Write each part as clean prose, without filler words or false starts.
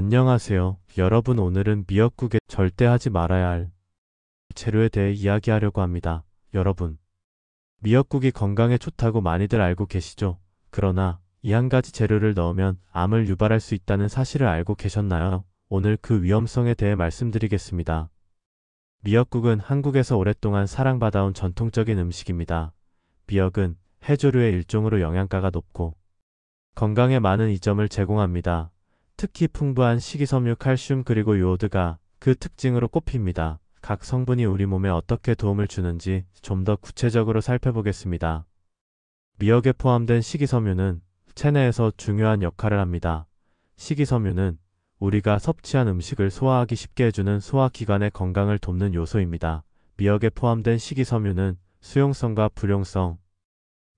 안녕하세요. 여러분, 오늘은 미역국에 절대 하지 말아야 할 재료에 대해 이야기하려고 합니다. 여러분, 미역국이 건강에 좋다고 많이들 알고 계시죠? 그러나 이 한 가지 재료를 넣으면 암을 유발할 수 있다는 사실을 알고 계셨나요? 오늘 그 위험성에 대해 말씀드리겠습니다. 미역국은 한국에서 오랫동안 사랑받아온 전통적인 음식입니다. 미역은 해조류의 일종으로 영양가가 높고 건강에 많은 이점을 제공합니다. 특히 풍부한 식이섬유, 칼슘 그리고 요오드가 그 특징으로 꼽힙니다. 각 성분이 우리 몸에 어떻게 도움을 주는지 좀 더 구체적으로 살펴보겠습니다. 미역에 포함된 식이섬유는 체내에서 중요한 역할을 합니다. 식이섬유는 우리가 섭취한 음식을 소화하기 쉽게 해주는 소화기관의 건강을 돕는 요소입니다. 미역에 포함된 식이섬유는 수용성과 불용성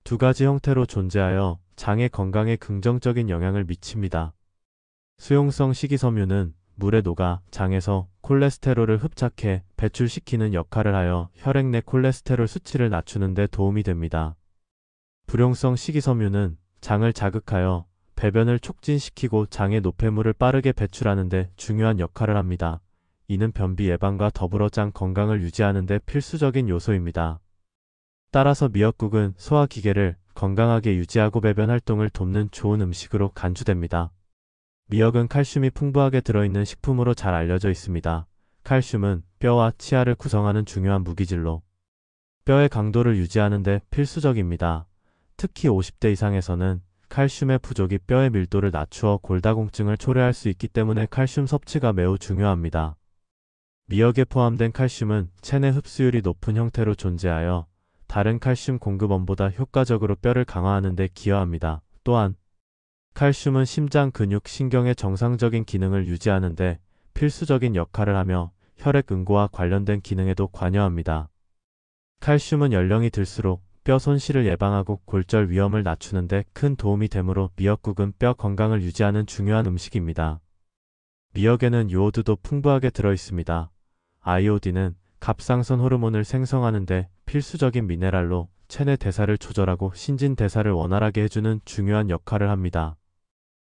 두 가지 형태로 존재하여 장의 건강에 긍정적인 영향을 미칩니다. 수용성 식이섬유는 물에 녹아 장에서 콜레스테롤을 흡착해 배출시키는 역할을 하여 혈액 내 콜레스테롤 수치를 낮추는 데 도움이 됩니다. 불용성 식이섬유는 장을 자극하여 배변을 촉진시키고 장의 노폐물을 빠르게 배출하는 데 중요한 역할을 합니다. 이는 변비 예방과 더불어 장 건강을 유지하는 데 필수적인 요소입니다. 따라서 미역국은 소화기계를 건강하게 유지하고 배변 활동을 돕는 좋은 음식으로 간주됩니다. 미역은 칼슘이 풍부하게 들어있는 식품으로 잘 알려져 있습니다. 칼슘은 뼈와 치아를 구성하는 중요한 무기질로 뼈의 강도를 유지하는 데 필수적입니다. 특히 50대 이상에서는 칼슘의 부족이 뼈의 밀도를 낮추어 골다공증을 초래할 수 있기 때문에 칼슘 섭취가 매우 중요합니다. 미역에 포함된 칼슘은 체내 흡수율이 높은 형태로 존재하여 다른 칼슘 공급원보다 효과적으로 뼈를 강화하는 데 기여합니다. 또한 칼슘은 심장, 근육, 신경의 정상적인 기능을 유지하는 데 필수적인 역할을 하며 혈액 응고와 관련된 기능에도 관여합니다. 칼슘은 연령이 들수록 뼈 손실을 예방하고 골절 위험을 낮추는 데 큰 도움이 되므로 미역국은 뼈 건강을 유지하는 중요한 음식입니다. 미역에는 요오드도 풍부하게 들어있습니다. 아이오딘은 갑상선 호르몬을 생성하는 데 필수적인 미네랄로 체내 대사를 조절하고 신진 대사를 원활하게 해주는 중요한 역할을 합니다.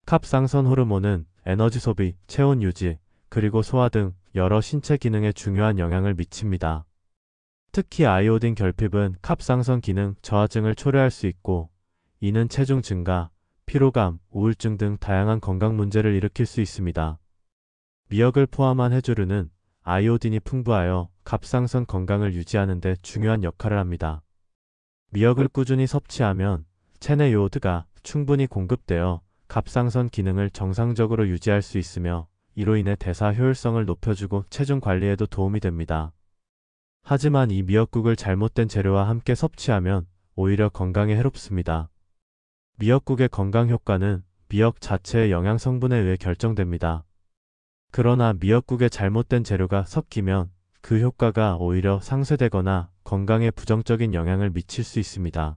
갑상선 호르몬은 에너지 소비, 체온 유지, 그리고 소화 등 여러 신체 기능에 중요한 영향을 미칩니다. 특히 아이오딘 결핍은 갑상선 기능 저하증을 초래할 수 있고, 이는 체중 증가, 피로감, 우울증 등 다양한 건강 문제를 일으킬 수 있습니다. 미역을 포함한 해조류는 아이오딘이 풍부하여 갑상선 건강을 유지하는 데 중요한 역할을 합니다. 미역을 꾸준히 섭취하면 체내 요오드가 충분히 공급되어 갑상선 기능을 정상적으로 유지할 수 있으며 이로 인해 대사 효율성을 높여주고 체중 관리에도 도움이 됩니다. 하지만 이 미역국을 잘못된 재료와 함께 섭취하면 오히려 건강에 해롭습니다. 미역국의 건강 효과는 미역 자체의 영양 성분에 의해 결정됩니다. 그러나 미역국에 잘못된 재료가 섞이면 그 효과가 오히려 상쇄되거나 건강에 부정적인 영향을 미칠 수 있습니다.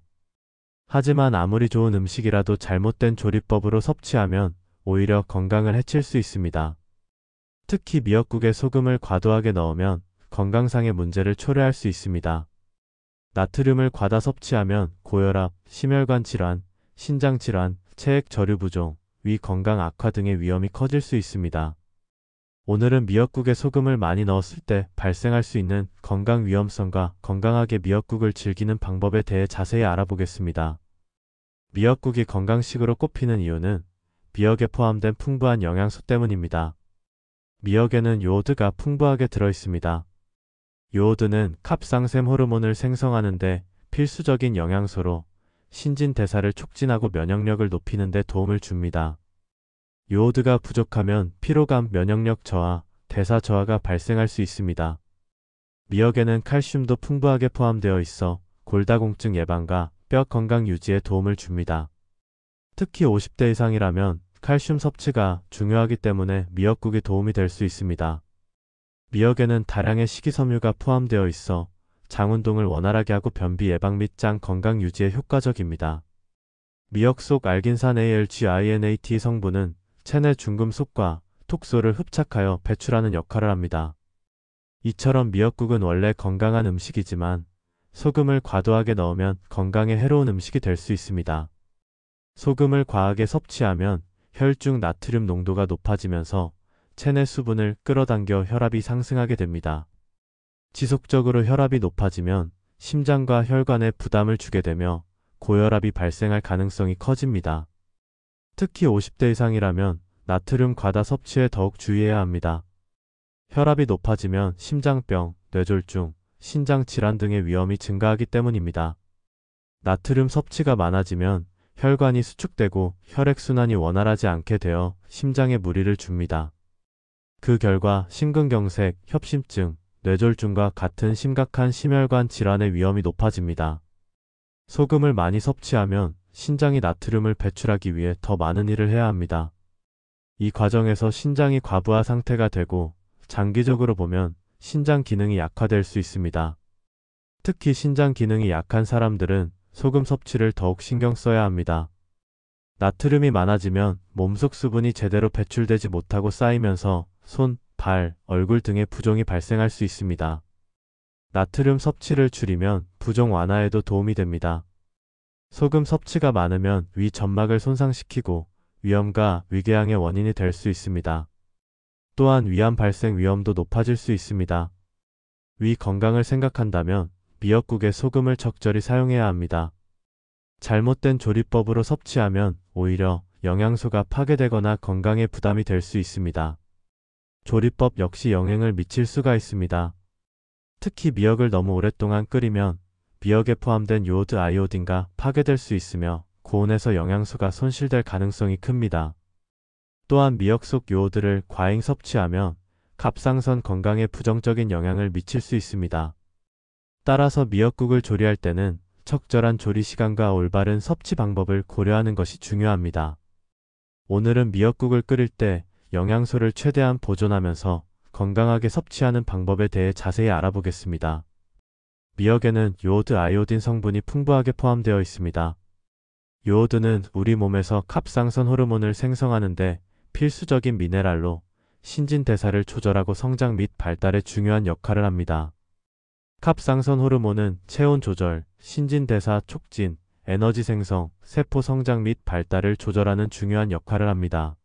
하지만 아무리 좋은 음식이라도 잘못된 조리법으로 섭취하면 오히려 건강을 해칠 수 있습니다. 특히 미역국에 소금을 과도하게 넣으면 건강상의 문제를 초래할 수 있습니다. 나트륨을 과다 섭취하면 고혈압, 심혈관 질환, 신장 질환, 체액 저류 부종, 위 건강 악화 등의 위험이 커질 수 있습니다. 오늘은 미역국에 소금을 많이 넣었을 때 발생할 수 있는 건강 위험성과 건강하게 미역국을 즐기는 방법에 대해 자세히 알아보겠습니다. 미역국이 건강식으로 꼽히는 이유는 미역에 포함된 풍부한 영양소 때문입니다. 미역에는 요오드가 풍부하게 들어있습니다. 요오드는 갑상샘 호르몬을 생성하는 데 필수적인 영양소로 신진대사를 촉진하고 면역력을 높이는 데 도움을 줍니다. 요오드가 부족하면 피로감, 면역력 저하, 대사 저하가 발생할 수 있습니다. 미역에는 칼슘도 풍부하게 포함되어 있어 골다공증 예방과 뼈 건강 유지에 도움을 줍니다. 특히 50대 이상이라면 칼슘 섭취가 중요하기 때문에 미역국이 도움이 될 수 있습니다. 미역에는 다량의 식이섬유가 포함되어 있어 장 운동을 원활하게 하고 변비 예방 및 장 건강 유지에 효과적입니다. 미역 속 알긴산 ALGINAT 성분은 체내 중금속과 톡소를 흡착하여 배출하는 역할을 합니다. 이처럼 미역국은 원래 건강한 음식이지만 소금을 과도하게 넣으면 건강에 해로운 음식이 될 수 있습니다. 소금을 과하게 섭취하면 혈중 나트륨 농도가 높아지면서 체내 수분을 끌어당겨 혈압이 상승하게 됩니다. 지속적으로 혈압이 높아지면 심장과 혈관에 부담을 주게 되며 고혈압이 발생할 가능성이 커집니다. 특히 50대 이상이라면 나트륨 과다 섭취에 더욱 주의해야 합니다. 혈압이 높아지면 심장병, 뇌졸중, 신장 질환 등의 위험이 증가하기 때문입니다. 나트륨 섭취가 많아지면 혈관이 수축되고 혈액순환이 원활하지 않게 되어 심장에 무리를 줍니다. 그 결과 심근경색, 협심증, 뇌졸중과 같은 심각한 심혈관 질환의 위험이 높아집니다. 소금을 많이 섭취하면 신장이 나트륨을 배출하기 위해 더 많은 일을 해야 합니다. 이 과정에서 신장이 과부하 상태가 되고 장기적으로 보면 신장 기능이 약화될 수 있습니다. 특히 신장 기능이 약한 사람들은 소금 섭취를 더욱 신경 써야 합니다. 나트륨이 많아지면 몸속 수분이 제대로 배출되지 못하고 쌓이면서 손, 발, 얼굴 등의 부종이 발생할 수 있습니다. 나트륨 섭취를 줄이면 부종 완화에도 도움이 됩니다. 소금 섭취가 많으면 위 점막을 손상시키고 위염과 위궤양의 원인이 될 수 있습니다. 또한 위암 발생 위험도 높아질 수 있습니다. 위 건강을 생각한다면 미역국에 소금을 적절히 사용해야 합니다. 잘못된 조리법으로 섭취하면 오히려 영양소가 파괴되거나 건강에 부담이 될 수 있습니다. 조리법 역시 영향을 미칠 수가 있습니다. 특히 미역을 너무 오랫동안 끓이면 미역에 포함된 요오드 아이오딘과 파괴될 수 있으며 고온에서 영양소가 손실될 가능성이 큽니다. 또한 미역 속 요오드를 과잉 섭취하면 갑상선 건강에 부정적인 영향을 미칠 수 있습니다. 따라서 미역국을 조리할 때는 적절한 조리 시간과 올바른 섭취 방법을 고려하는 것이 중요합니다. 오늘은 미역국을 끓일 때 영양소를 최대한 보존하면서 건강하게 섭취하는 방법에 대해 자세히 알아보겠습니다. 미역에는 요오드 아이오딘 성분이 풍부하게 포함되어 있습니다. 요오드는 우리 몸에서 갑상선 호르몬을 생성하는데 필수적인 미네랄로 신진대사를 조절하고 성장 및 발달에 중요한 역할을 합니다. 갑상선 호르몬은 체온 조절, 신진대사 촉진, 에너지 생성, 세포 성장 및 발달을 조절하는 중요한 역할을 합니다.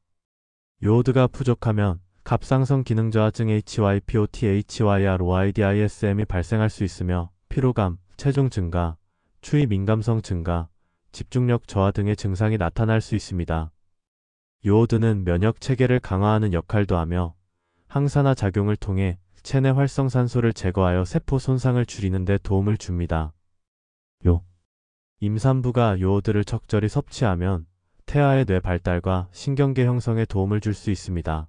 요오드가 부족하면 갑상선 기능 저하증 HYPOTHYROIDISM이 발생할 수 있으며 피로감, 체중 증가, 추위 민감성 증가, 집중력 저하 등의 증상이 나타날 수 있습니다. 요오드는 면역 체계를 강화하는 역할도 하며 항산화 작용을 통해 체내 활성산소를 제거하여 세포 손상을 줄이는 데 도움을 줍니다. 임산부가 요오드를 적절히 섭취하면 태아의 뇌 발달과 신경계 형성에 도움을 줄 수 있습니다.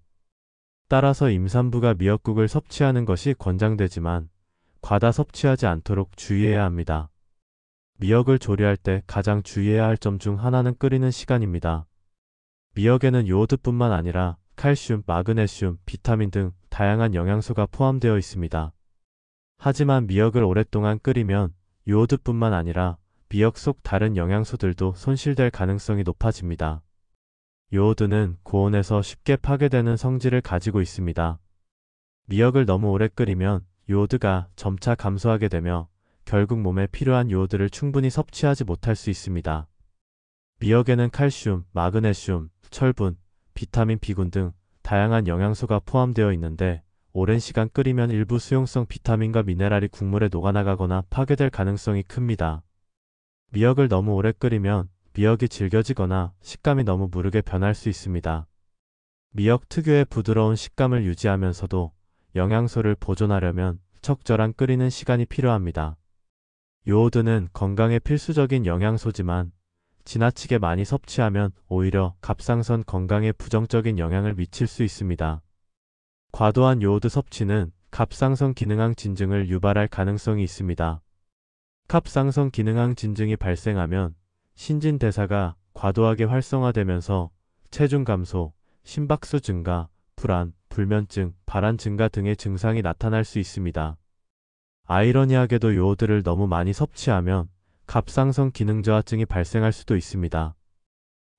따라서 임산부가 미역국을 섭취하는 것이 권장되지만 과다 섭취하지 않도록 주의해야 합니다. 미역을 조리할 때 가장 주의해야 할 점 중 하나는 끓이는 시간입니다. 미역에는 요오드뿐만 아니라 칼슘, 마그네슘, 비타민 등 다양한 영양소가 포함되어 있습니다. 하지만 미역을 오랫동안 끓이면 요오드뿐만 아니라 미역 속 다른 영양소들도 손실될 가능성이 높아집니다. 요오드는 고온에서 쉽게 파괴되는 성질을 가지고 있습니다. 미역을 너무 오래 끓이면 요오드가 점차 감소하게 되며 결국 몸에 필요한 요오드를 충분히 섭취하지 못할 수 있습니다. 미역에는 칼슘, 마그네슘, 철분, 비타민 B군 등 다양한 영양소가 포함되어 있는데 오랜 시간 끓이면 일부 수용성 비타민과 미네랄이 국물에 녹아나가거나 파괴될 가능성이 큽니다. 미역을 너무 오래 끓이면 미역이 질겨지거나 식감이 너무 무르게 변할 수 있습니다. 미역 특유의 부드러운 식감을 유지하면서도 영양소를 보존하려면 적절한 끓이는 시간이 필요합니다. 요오드는 건강에 필수적인 영양소지만 지나치게 많이 섭취하면 오히려 갑상선 건강에 부정적인 영향을 미칠 수 있습니다. 과도한 요오드 섭취는 갑상선 기능항 진증을 유발할 가능성이 있습니다. 갑상선 기능항 진증이 발생하면 신진대사가 과도하게 활성화되면서 체중 감소, 심박수 증가, 불안, 불면증, 발한 증가 등의 증상이 나타날 수 있습니다. 아이러니하게도 요오드를 너무 많이 섭취하면 갑상선 기능 저하증이 발생할 수도 있습니다.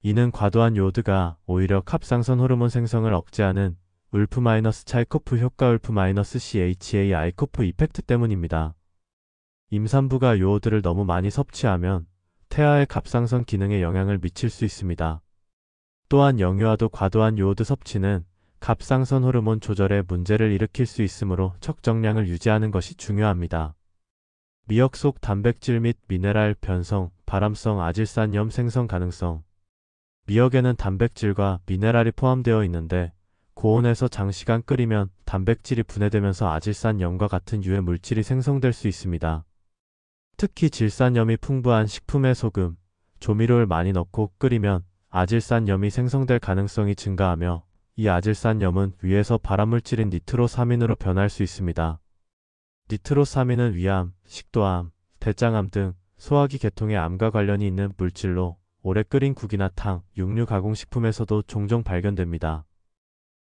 이는 과도한 요오드가 오히려 갑상선 호르몬 생성을 억제하는 울프-차이코프 효과 울프-CHAI코프 이펙트 때문입니다. 임산부가 요오드를 너무 많이 섭취하면 태아의 갑상선 기능에 영향을 미칠 수 있습니다. 또한 영유아도 과도한 요오드 섭취는 갑상선 호르몬 조절에 문제를 일으킬 수 있으므로 적정량을 유지하는 것이 중요합니다. 미역 속 단백질 및 미네랄 변성, 발암성 아질산염 생성 가능성. 미역에는 단백질과 미네랄이 포함되어 있는데 고온에서 장시간 끓이면 단백질이 분해되면서 아질산염과 같은 유해 물질이 생성될 수 있습니다. 특히 질산염이 풍부한 식품에 소금, 조미료를 많이 넣고 끓이면 아질산염이 생성될 가능성이 증가하며 이 아질산염은 위에서 발암물질인 니트로사민으로 변할 수 있습니다. 니트로사민은 위암, 식도암, 대장암 등 소화기 계통의 암과 관련이 있는 물질로 오래 끓인 국이나 탕, 육류 가공식품에서도 종종 발견됩니다.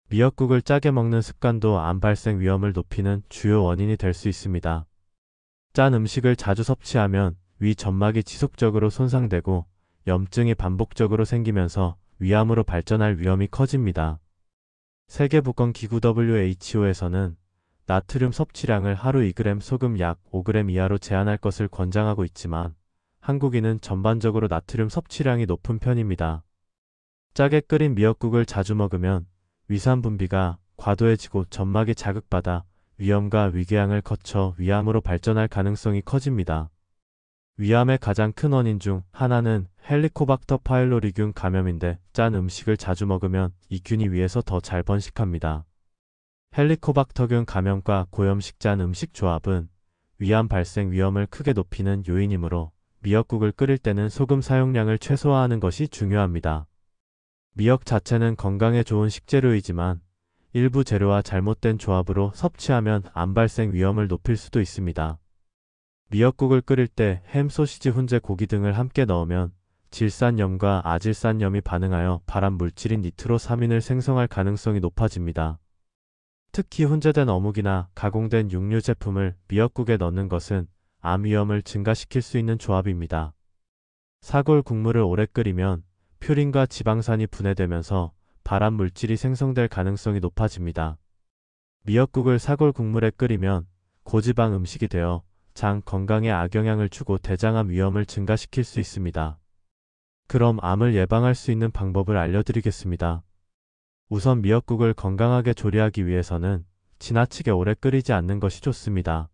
미역국을 짜게 먹는 습관도 암 발생 위험을 높이는 주요 원인이 될 수 있습니다. 짠 음식을 자주 섭취하면 위 점막이 지속적으로 손상되고 염증이 반복적으로 생기면서 위암으로 발전할 위험이 커집니다. 세계보건기구 WHO에서는 나트륨 섭취량을 하루 2g, 소금 약 5g 이하로 제한할 것을 권장하고 있지만 한국인은 전반적으로 나트륨 섭취량이 높은 편입니다. 짜게 끓인 미역국을 자주 먹으면 위산 분비가 과도해지고 점막이 자극받아 위염과 위궤양을 거쳐 위암으로 발전할 가능성이 커집니다. 위암의 가장 큰 원인 중 하나는 헬리코박터 파일로리균 감염인데 짠 음식을 자주 먹으면 이 균이 위에서 더 잘 번식합니다. 헬리코박터균 감염과 고염식 짠 음식 조합은 위암 발생 위험을 크게 높이는 요인이므로 미역국을 끓일 때는 소금 사용량을 최소화하는 것이 중요합니다. 미역 자체는 건강에 좋은 식재료이지만 일부 재료와 잘못된 조합으로 섭취하면 암 발생 위험을 높일 수도 있습니다. 미역국을 끓일 때 햄, 소시지, 훈제, 고기 등을 함께 넣으면 질산염과 아질산염이 반응하여 발암 물질인 니트로사민을 생성할 가능성이 높아집니다. 특히 훈제된 어묵이나 가공된 육류 제품을 미역국에 넣는 것은 암 위험을 증가시킬 수 있는 조합입니다. 사골 국물을 오래 끓이면 퓨린과 지방산이 분해되면서 발암 물질이 생성될 가능성이 높아집니다. 미역국을 사골 국물에 끓이면 고지방 음식이 되어 장 건강에 악영향을 주고 대장암 위험을 증가시킬 수 있습니다. 그럼 암을 예방할 수 있는 방법을 알려드리겠습니다. 우선 미역국을 건강하게 조리하기 위해서는 지나치게 오래 끓이지 않는 것이 좋습니다.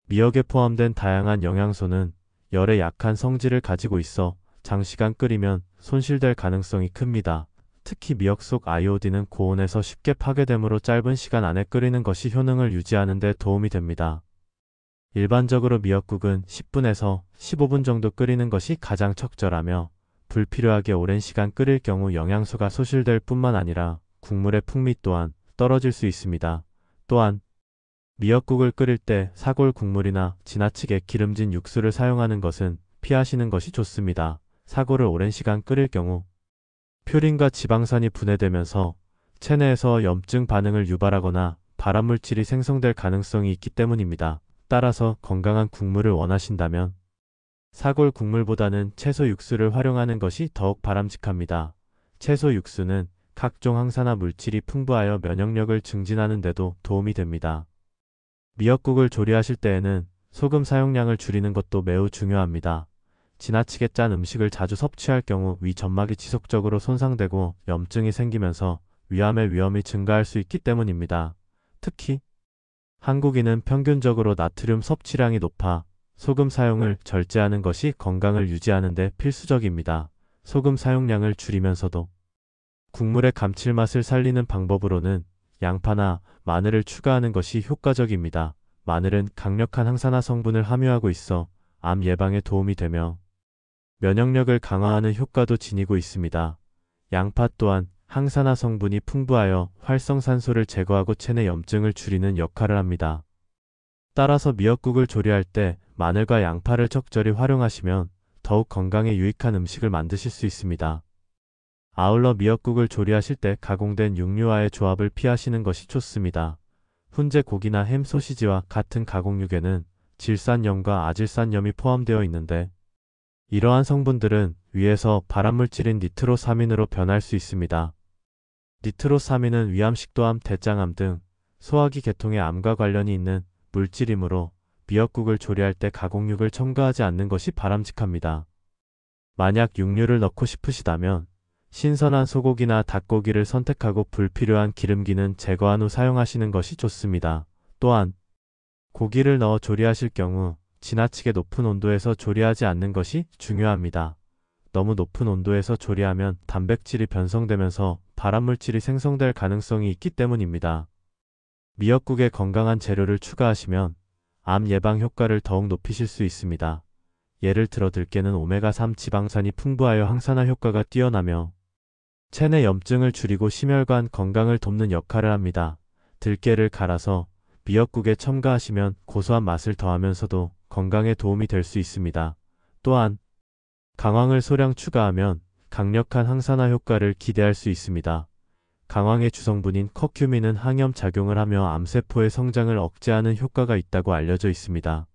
미역에 포함된 다양한 영양소는 열에 약한 성질을 가지고 있어 장시간 끓이면 손실될 가능성이 큽니다. 특히 미역 속 아이오딘은 고온에서 쉽게 파괴되므로 짧은 시간 안에 끓이는 것이 효능을 유지하는 데 도움이 됩니다. 일반적으로 미역국은 10분에서 15분 정도 끓이는 것이 가장 적절하며 불필요하게 오랜 시간 끓일 경우 영양소가 소실될 뿐만 아니라 국물의 풍미 또한 떨어질 수 있습니다. 또한 미역국을 끓일 때 사골 국물이나 지나치게 기름진 육수를 사용하는 것은 피하시는 것이 좋습니다. 사골을 오랜 시간 끓일 경우 퓨린과 지방산이 분해되면서 체내에서 염증 반응을 유발하거나 발암물질이 생성될 가능성이 있기 때문입니다. 따라서 건강한 국물을 원하신다면 사골 국물보다는 채소 육수를 활용하는 것이 더욱 바람직합니다. 채소 육수는 각종 항산화 물질이 풍부하여 면역력을 증진하는 데도 도움이 됩니다. 미역국을 조리하실 때에는 소금 사용량을 줄이는 것도 매우 중요합니다. 지나치게 짠 음식을 자주 섭취할 경우 위 점막이 지속적으로 손상되고 염증이 생기면서 위암의 위험이 증가할 수 있기 때문입니다. 특히 한국인은 평균적으로 나트륨 섭취량이 높아 소금 사용을 절제하는 것이 건강을 유지하는 데 필수적입니다. 소금 사용량을 줄이면서도 국물의 감칠맛을 살리는 방법으로는 양파나 마늘을 추가하는 것이 효과적입니다. 마늘은 강력한 항산화 성분을 함유하고 있어 암 예방에 도움이 되며 면역력을 강화하는 효과도 지니고 있습니다. 양파 또한 항산화 성분이 풍부하여 활성산소를 제거하고 체내 염증을 줄이는 역할을 합니다. 따라서 미역국을 조리할 때 마늘과 양파를 적절히 활용하시면 더욱 건강에 유익한 음식을 만드실 수 있습니다. 아울러 미역국을 조리하실 때 가공된 육류와의 조합을 피하시는 것이 좋습니다. 훈제 고기나 햄, 소시지와 같은 가공육에는 질산염과 아질산염이 포함되어 있는데 이러한 성분들은 위에서 발암물질인 니트로사민으로 변할 수 있습니다. 니트로사민은 위암, 식도암, 대장암 등 소화기 계통의 암과 관련이 있는 물질이므로 미역국을 조리할 때 가공육을 첨가하지 않는 것이 바람직합니다. 만약 육류를 넣고 싶으시다면 신선한 소고기나 닭고기를 선택하고 불필요한 기름기는 제거한 후 사용하시는 것이 좋습니다. 또한 고기를 넣어 조리하실 경우 지나치게 높은 온도에서 조리하지 않는 것이 중요합니다. 너무 높은 온도에서 조리하면 단백질이 변성되면서 발암물질이 생성될 가능성이 있기 때문입니다. 미역국에 건강한 재료를 추가하시면 암 예방 효과를 더욱 높이실 수 있습니다. 예를 들어 들깨는 오메가3 지방산이 풍부하여 항산화 효과가 뛰어나며 체내 염증을 줄이고 심혈관 건강을 돕는 역할을 합니다. 들깨를 갈아서 미역국에 첨가하시면 고소한 맛을 더하면서도 건강에 도움이 될 수 있습니다. 또한 강황을 소량 추가하면 강력한 항산화 효과를 기대할 수 있습니다. 강황의 주성분인 커큐민은 항염 작용을 하며 암세포의 성장을 억제하는 효과가 있다고 알려져 있습니다.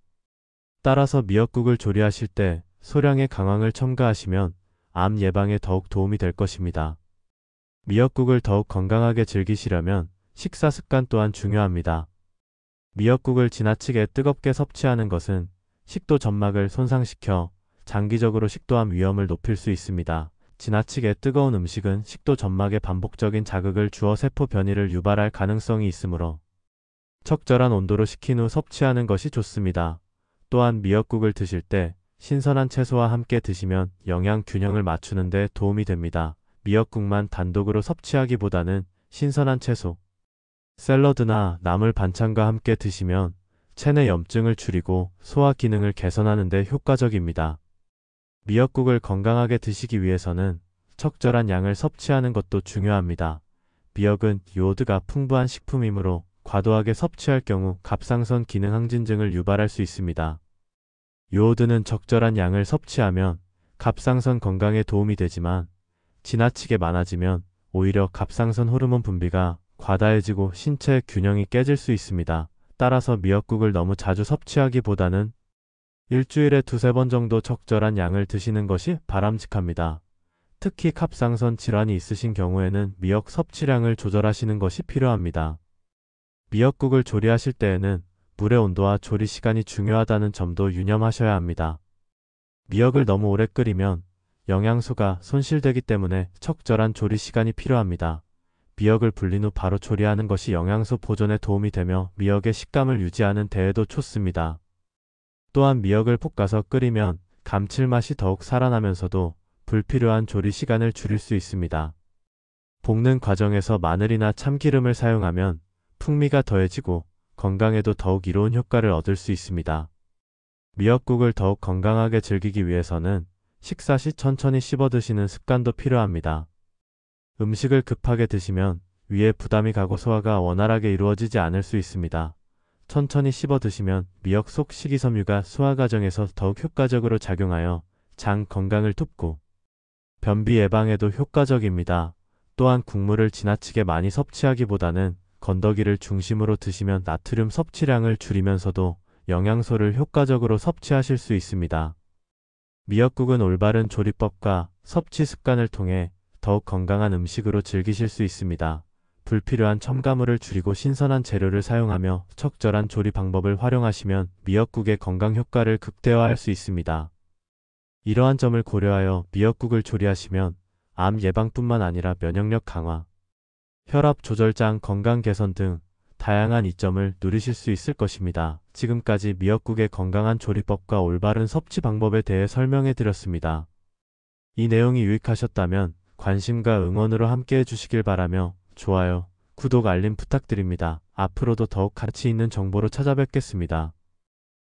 따라서 미역국을 조리하실 때 소량의 강황을 첨가하시면 암 예방에 더욱 도움이 될 것입니다. 미역국을 더욱 건강하게 즐기시려면 식사 습관 또한 중요합니다. 미역국을 지나치게 뜨겁게 섭취하는 것은 식도 점막을 손상시켜 장기적으로 식도암 위험을 높일 수 있습니다. 지나치게 뜨거운 음식은 식도 점막에 반복적인 자극을 주어 세포 변이를 유발할 가능성이 있으므로 적절한 온도로 식힌 후 섭취하는 것이 좋습니다. 또한 미역국을 드실 때 신선한 채소와 함께 드시면 영양 균형을 맞추는 데 도움이 됩니다. 미역국만 단독으로 섭취하기보다는 신선한 채소, 샐러드나 나물 반찬과 함께 드시면 체내 염증을 줄이고 소화 기능을 개선하는 데 효과적입니다. 미역국을 건강하게 드시기 위해서는 적절한 양을 섭취하는 것도 중요합니다. 미역은 요오드가 풍부한 식품이므로 과도하게 섭취할 경우 갑상선 기능 항진증을 유발할 수 있습니다. 요오드는 적절한 양을 섭취하면 갑상선 건강에 도움이 되지만 지나치게 많아지면 오히려 갑상선 호르몬 분비가 과다해지고 신체 균형이 깨질 수 있습니다. 따라서 미역국을 너무 자주 섭취하기보다는 일주일에 2~3번 정도 적절한 양을 드시는 것이 바람직합니다. 특히 갑상선 질환이 있으신 경우에는 미역 섭취량을 조절하시는 것이 필요합니다. 미역국을 조리하실 때에는 물의 온도와 조리 시간이 중요하다는 점도 유념하셔야 합니다. 미역을 너무 오래 끓이면 영양소가 손실되기 때문에 적절한 조리 시간이 필요합니다. 미역을 불린 후 바로 조리하는 것이 영양소 보존에 도움이 되며 미역의 식감을 유지하는 데에도 좋습니다. 또한 미역을 볶아서 끓이면 감칠맛이 더욱 살아나면서도 불필요한 조리 시간을 줄일 수 있습니다. 볶는 과정에서 마늘이나 참기름을 사용하면 풍미가 더해지고 건강에도 더욱 이로운 효과를 얻을 수 있습니다. 미역국을 더욱 건강하게 즐기기 위해서는 식사 시 천천히 씹어 드시는 습관도 필요합니다. 음식을 급하게 드시면 위에 부담이 가고 소화가 원활하게 이루어지지 않을 수 있습니다. 천천히 씹어 드시면 미역 속 식이섬유가 소화 과정에서 더욱 효과적으로 작용하여 장 건강을 돕고 변비 예방에도 효과적입니다. 또한 국물을 지나치게 많이 섭취하기보다는 건더기를 중심으로 드시면 나트륨 섭취량을 줄이면서도 영양소를 효과적으로 섭취하실 수 있습니다. 미역국은 올바른 조리법과 섭취 습관을 통해 더욱 건강한 음식으로 즐기실 수 있습니다. 불필요한 첨가물을 줄이고 신선한 재료를 사용하며 적절한 조리 방법을 활용하시면 미역국의 건강 효과를 극대화할 수 있습니다. 이러한 점을 고려하여 미역국을 조리하시면 암 예방뿐만 아니라 면역력 강화, 혈압 조절장 건강 개선 등 다양한 이점을 누리실 수 있을 것입니다. 지금까지 미역국의 건강한 조리법과 올바른 섭취 방법에 대해 설명해 드렸습니다. 이 내용이 유익하셨다면 관심과 응원으로 함께 해주시길 바라며 좋아요, 구독, 알림 부탁드립니다. 앞으로도 더욱 가치 있는 정보로 찾아뵙겠습니다.